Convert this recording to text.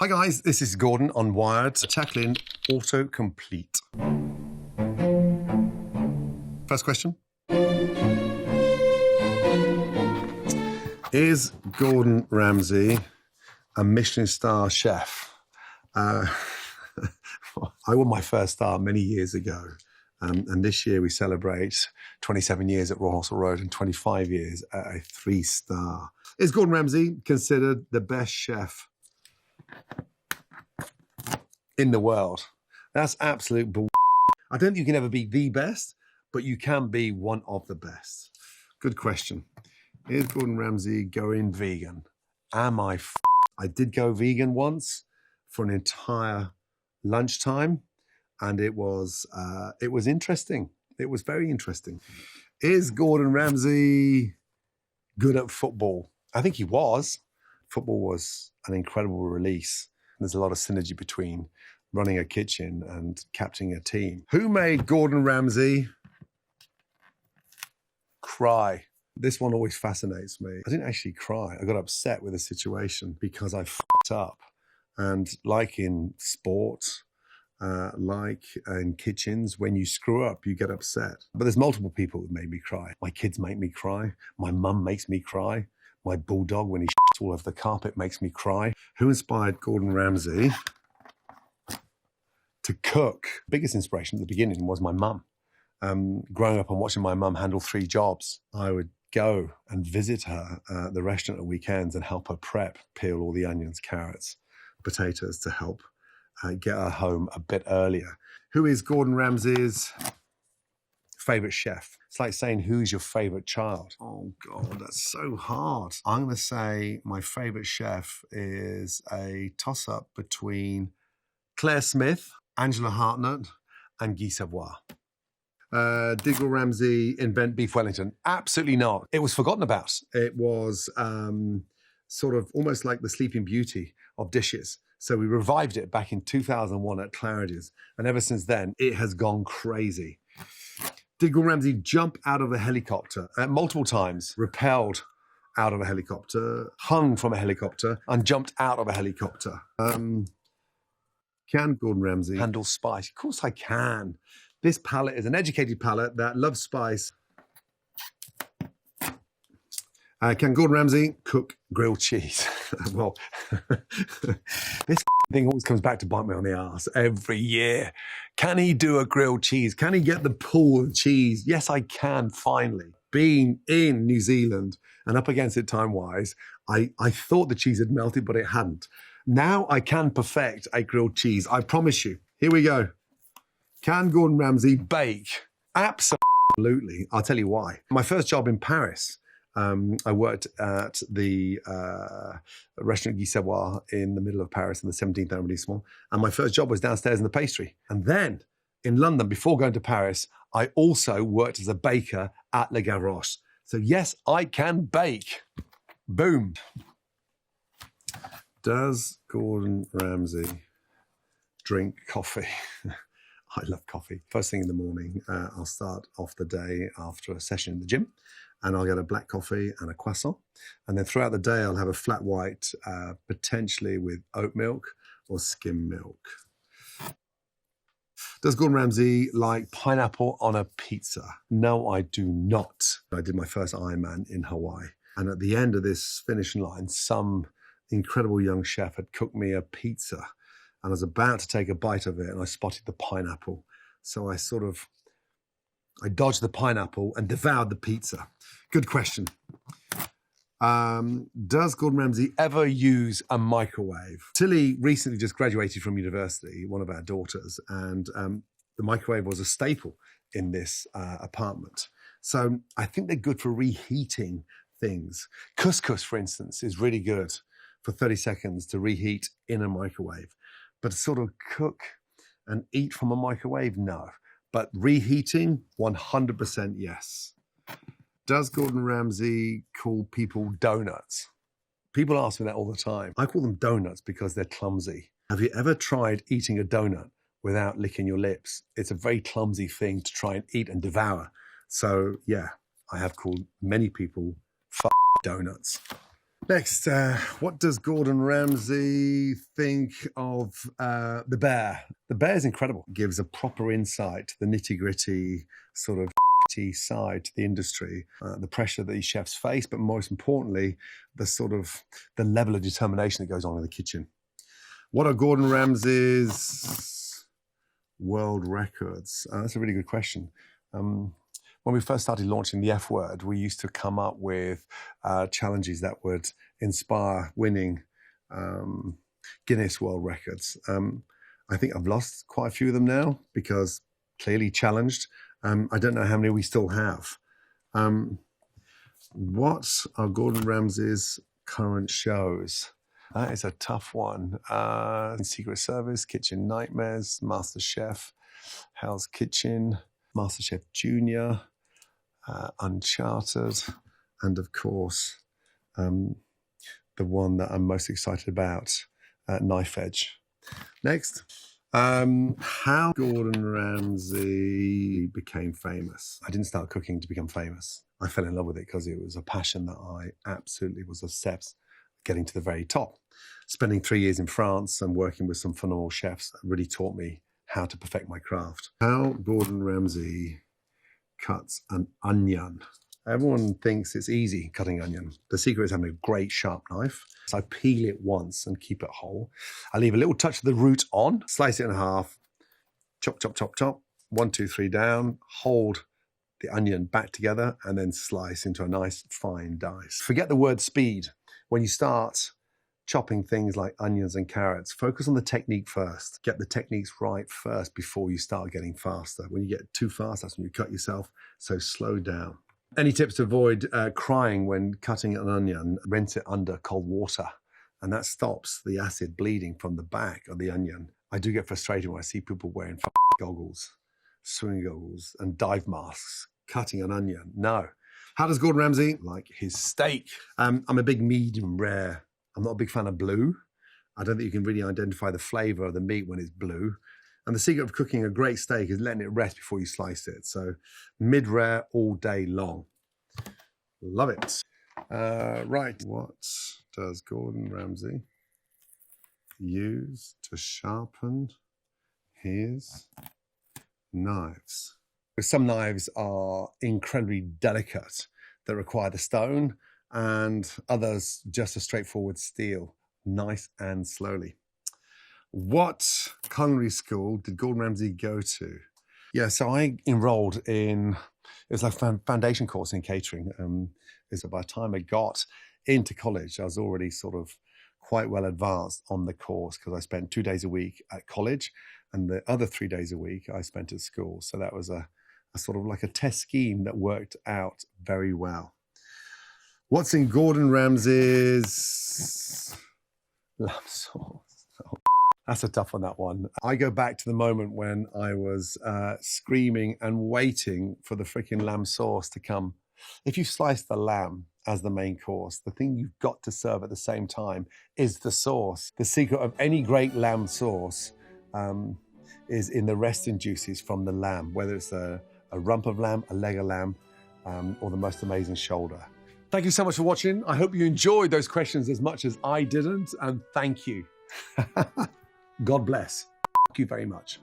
Hi guys, this is Gordon on Wired, tackling autocomplete. First question. Is Gordon Ramsay a Michelin star chef? I won my first star many years ago. And this year we celebrate 27 years at Royal Hospital Road and 25 years at a 3-star. Is Gordon Ramsay considered the best chef in the world? That's absolute bull. I don't think you can ever be the best, but you can be one of the best. Good question. Is Gordon Ramsay going vegan? Am I I did go vegan once for an entire lunchtime, and it was interesting. It was very interesting. Is Gordon Ramsay good at football? I think he was. Football was an incredible release. There's a lot of synergy between running a kitchen and captaining a team. Who made Gordon Ramsay cry? This one always fascinates me. I didn't actually cry. I got upset with the situation because I f***ed up. And like in sports, like in kitchens, when you screw up, you get upset. But there's multiple people that made me cry. My kids make me cry. My mum makes me cry. My bulldog, when he shits all over the carpet, makes me cry. Who inspired Gordon Ramsay to cook? Biggest inspiration at the beginning was my mum. Growing up and watching my mum handle 3 jobs, I would go and visit her at the restaurant at weekends and help her prep, peel all the onions, carrots, potatoes to help get her home a bit earlier. Who is Gordon Ramsay's favorite chef? It's like saying, who's your favorite child? Oh God, that's so hard. I'm going to say my favorite chef is a toss-up between Claire Smith, Angela Hartnett, and Guy Savoy. Did Gordon Ramsay invent beef Wellington? Absolutely not. It was forgotten about. It was sort of almost like the Sleeping Beauty of dishes. So we revived it back in 2001 at Claridge's. And ever since then, it has gone crazy. Did Gordon Ramsay jump out of a helicopter multiple times, rappelled out of a helicopter, hung from a helicopter, and jumped out of a helicopter? Can Gordon Ramsay handle spice? Of course I can. This palate is an educated palate that loves spice. Can Gordon Ramsay cook grilled cheese? Well, this thing always comes back to bite me on the arse every year. Can he do a grilled cheese? Can he get the pool of cheese? Yes, I can, finally. Being in New Zealand and up against it time-wise, I thought the cheese had melted, but it hadn't. Now I can perfect a grilled cheese. I promise you. Here we go. Can Gordon Ramsay bake? Absolutely. I'll tell you why. My first job in Paris, I worked at the restaurant Guy Savoy in the middle of Paris in the 17th arrondissement. And my first job was downstairs in the pastry. And then in London, before going to Paris, I also worked as a baker at Le Gavroche. So yes, I can bake. Boom. Does Gordon Ramsay drink coffee? I love coffee. First thing in the morning, I'll start off the day after a session in the gym, and I'll get a black coffee and a croissant. And then throughout the day, I'll have a flat white, potentially with oat milk or skim milk. Does Gordon Ramsay like pineapple on a pizza? No, I do not. I did my first Ironman in Hawaii. And at the end of this finishing line, some incredible young chef had cooked me a pizza. And I was about to take a bite of it and I spotted the pineapple. So I dodged the pineapple and devoured the pizza. Good question. Does Gordon Ramsay ever use a microwave? Tilly recently just graduated from university, one of our daughters, and the microwave was a staple in this apartment. So I think they're good for reheating things. Couscous, for instance, is really good for 30 seconds to reheat in a microwave. But to sort of cook and eat from a microwave, no. But reheating, 100% yes. Does Gordon Ramsay call people donuts? People ask me that all the time. I call them donuts because they're clumsy. Have you ever tried eating a donut without licking your lips? It's a very clumsy thing to try and eat and devour. So yeah, I have called many people donuts. Next, what does Gordon Ramsay think of the bear? The bear is incredible. It gives a proper insight to the nitty-gritty sort of side to the industry, the pressure that these chefs face, but most importantly, the level of determination that goes on in the kitchen. What are Gordon Ramsay's world records? That's a really good question. When we first started launching the F word, we used to come up with challenges that would inspire winning Guinness World Records. I think I've lost quite a few of them now because clearly challenged. I don't know how many we still have. What are Gordon Ramsay's current shows? That is a tough one. Secret Service, Kitchen Nightmares, MasterChef, Hell's Kitchen, MasterChef Junior, Uncharted, and of course, the one that I'm most excited about, Knife Edge. Next. How Gordon Ramsay became famous. I didn't start cooking to become famous. I fell in love with it because it was a passion that I absolutely was obsessed getting to the very top. Spending 3 years in France and working with some phenomenal chefs really taught me how to perfect my craft. How Gordon Ramsay cuts an onion. Everyone thinks it's easy cutting onion. The secret is having a great sharp knife. So I peel it once and keep it whole. I leave a little touch of the root on, slice it in half, chop, chop, chop, chop, 1, 2, 3 down, hold the onion back together and then slice into a nice fine dice. Forget the word speed. When you start chopping things like onions and carrots, focus on the technique first. Get the techniques right first before you start getting faster. When you get too fast, that's when you cut yourself. So slow down. Any tips to avoid crying when cutting an onion? Rinse it under cold water, and that stops the acid bleeding from the back of the onion. I do get frustrated when I see people wearing goggles, swimming goggles, and dive masks cutting an onion. No. How does Gordon Ramsay like his steak? I'm a big medium rare. I'm not a big fan of blue. I don't think you can really identify the flavor of the meat when it's blue. And the secret of cooking a great steak is letting it rest before you slice it. So mid-rare all day long. Love it. Right. What does Gordon Ramsay use to sharpen his knives? Some knives are incredibly delicate that require the stone, and others just a straightforward steel, nice and slowly. What culinary school did Gordon Ramsay go to? Yeah, so I enrolled in, it was like a foundation course in catering. So by the time I got into college, I was already sort of quite well advanced on the course because I spent 2 days a week at college and the other 3 days a week I spent at school. So that was a sort of like a test scheme that worked out very well. What's in Gordon Ramsay's lamb sauce? That's a tough one, that one. I go back to the moment when I was screaming and waiting for the freaking lamb sauce to come. If you slice the lamb as the main course, the thing you've got to serve at the same time is the sauce. The secret of any great lamb sauce is in the resting juices from the lamb, whether it's a rump of lamb, a leg of lamb, or the most amazing shoulder. Thank you so much for watching. I hope you enjoyed those questions as much as I didn't, and thank you. God bless. Thank you very much.